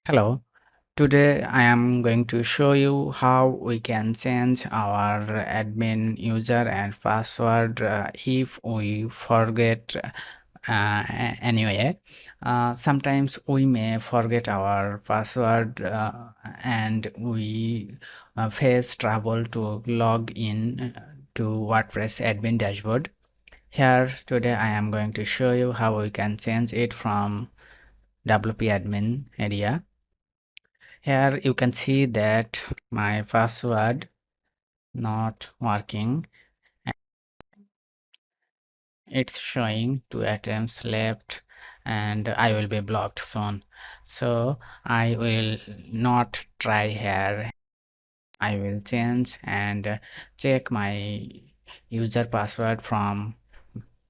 Hello, today I am going to show you how we can change our admin user and password if we forget anyway. Sometimes we may forget our password and we face trouble to log in to WordPress admin dashboard. Here today I am going to show you how we can change it from phpMyAdmin area. Here you can see that my password not working. It's showing 2 attempts left and I will be blocked soon. So I will not try here. I will change and check my user password from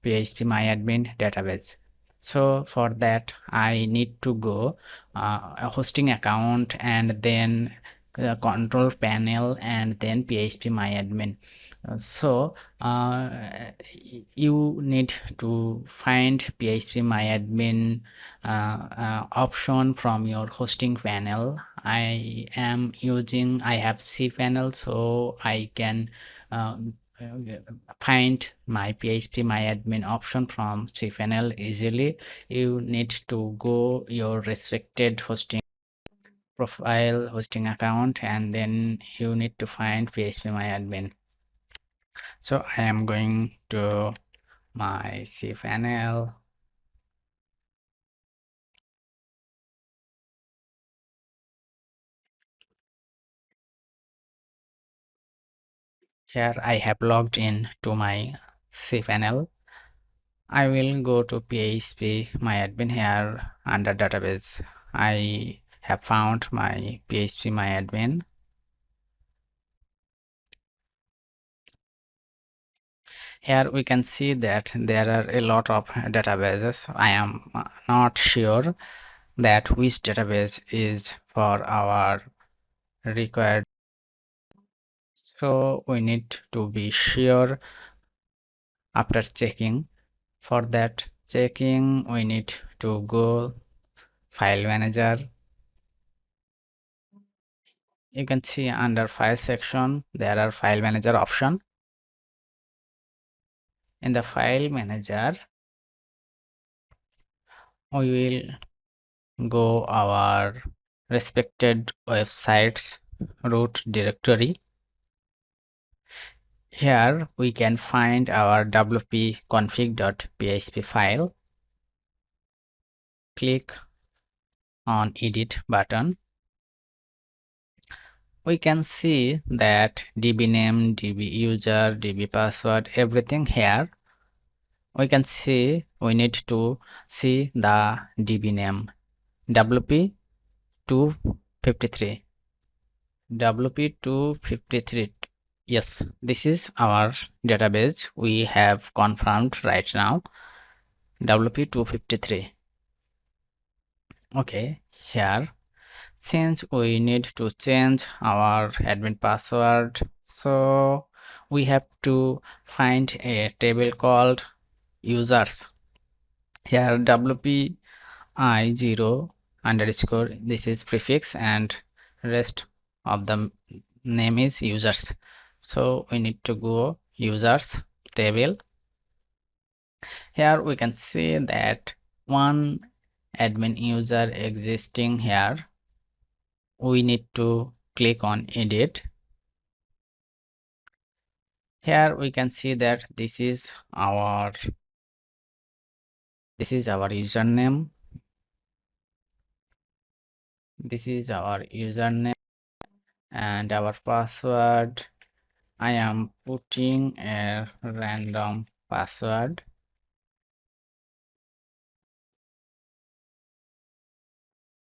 phpMyAdmin database. So for that I need to go a hosting account and then control panel and then phpMyAdmin. So you need to find phpMyAdmin option from your hosting panel. I have cPanel, so I can find my phpMyAdmin option from cPanel easily. You need to go your restricted hosting profile hosting account and then you need to find phpMyAdmin. So I am going to my cPanel. Here I have logged in to my cPanel. I will go to phpMyAdmin. Here under database I have found my phpMyAdmin. Here we can see that there are a lot of databases. I am not sure that which database is for our required, so we need to be sure after checking. For that checking we need to go file manager. You can see under file section there are file manager option. In the file manager we will go our respected websites root directory. Here we can find our wp-config.php file. Click on edit button. We can see that db name, db user, db password, everything here. We can see we need to see the db name wp253. wp253. Yes, this is our database we have confirmed right now, wp253. Okay, here since we need to change our admin password, so we have to find a table called users. Here wpi0 underscore, this is prefix and rest of the name is users. So we need to go users table. Here we can see that one admin user existing. Here we need to click on edit. Here we can see that this is our username. This is our username and our password. I am putting a random password.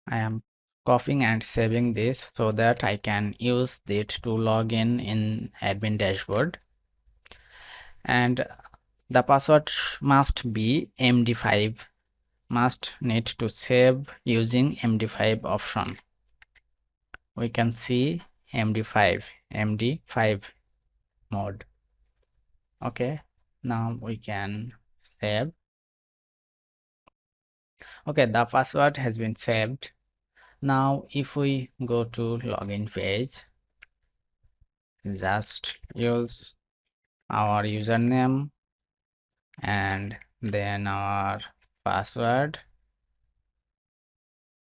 I am copying and saving this so that I can use it to log in admin dashboard. And the password must be md5, must need to save using md5 option. We can see md5 mode. Okay, now we can save. Okay, the password has been saved. Now if we go to login page, just use our username and then our password.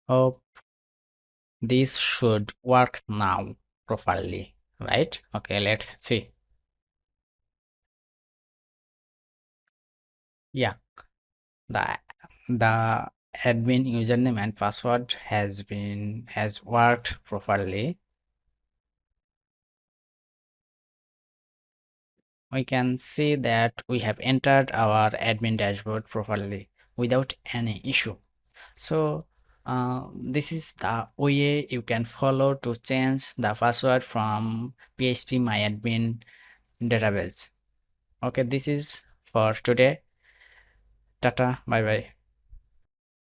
Hope this should work now properly, right? Okay, let's see. Yeah, the the admin username and password has worked properly. We can see that we have entered our admin dashboard properly without any issue. So this is the way you can follow to change the password from phpMyAdmin database. Okay, this is for today. Tata, bye bye.